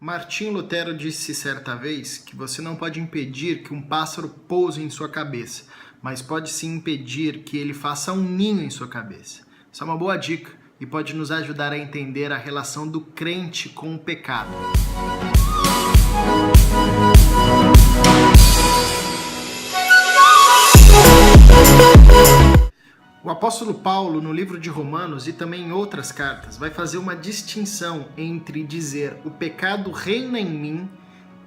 Martinho Lutero disse certa vez que você não pode impedir que um pássaro pouse em sua cabeça, mas pode sim impedir que ele faça um ninho em sua cabeça. Isso é uma boa dica e pode nos ajudar a entender a relação do crente com o pecado. O apóstolo Paulo, no livro de Romanos e também em outras cartas, vai fazer uma distinção entre dizer o pecado reina em mim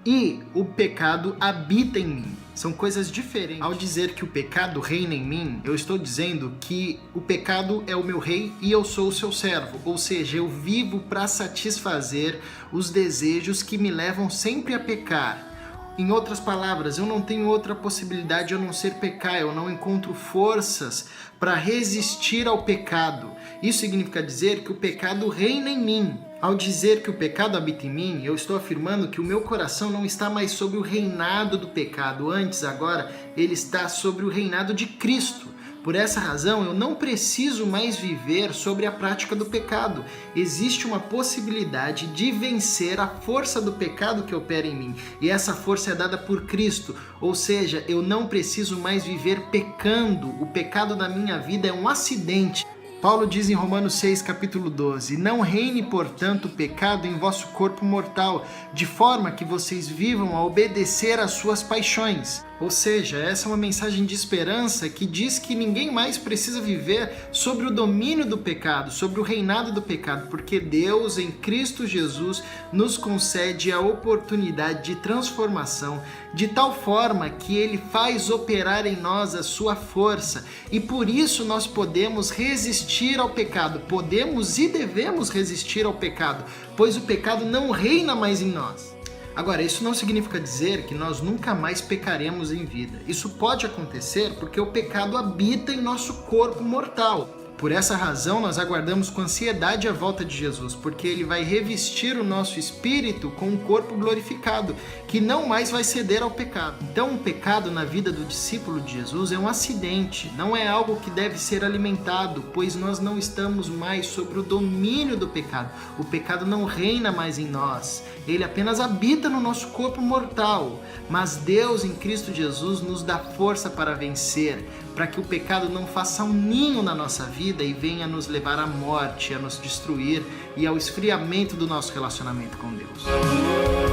e o pecado habita em mim. São coisas diferentes. Ao dizer que o pecado reina em mim, eu estou dizendo que o pecado é o meu rei e eu sou o seu servo. Ou seja, eu vivo para satisfazer os desejos que me levam sempre a pecar. Em outras palavras, eu não tenho outra possibilidade a não ser pecar, eu não encontro forças para resistir ao pecado. Isso significa dizer que o pecado reina em mim. Ao dizer que o pecado habita em mim, eu estou afirmando que o meu coração não está mais sob o reinado do pecado. Antes, agora, ele está sobre o reinado de Cristo. Por essa razão, eu não preciso mais viver sobre a prática do pecado. Existe uma possibilidade de vencer a força do pecado que opera em mim. E essa força é dada por Cristo. Ou seja, eu não preciso mais viver pecando. O pecado na minha vida é um acidente. Paulo diz em Romanos 6, capítulo 12, não reine, portanto, o pecado em vosso corpo mortal, de forma que vocês vivam a obedecer às suas paixões. Ou seja, essa é uma mensagem de esperança que diz que ninguém mais precisa viver sobre o domínio do pecado, sobre o reinado do pecado, porque Deus, em Cristo Jesus, nos concede a oportunidade de transformação, de tal forma que Ele faz operar em nós a sua força, e por isso nós podemos resistir ao pecado, podemos e devemos resistir ao pecado, pois o pecado não reina mais em nós. Agora, isso não significa dizer que nós nunca mais pecaremos em vida. Isso pode acontecer porque o pecado habita em nosso corpo mortal. Por essa razão, nós aguardamos com ansiedade a volta de Jesus, porque Ele vai revestir o nosso espírito com um corpo glorificado, que não mais vai ceder ao pecado. Então, o pecado na vida do discípulo de Jesus é um acidente, não é algo que deve ser alimentado, pois nós não estamos mais sobre o domínio do pecado. O pecado não reina mais em nós, ele apenas habita no nosso corpo mortal. Mas Deus, em Cristo Jesus, nos dá força para vencer, para que o pecado não faça um ninho na nossa vida e venha nos levar à morte, a nos destruir e ao esfriamento do nosso relacionamento com Deus.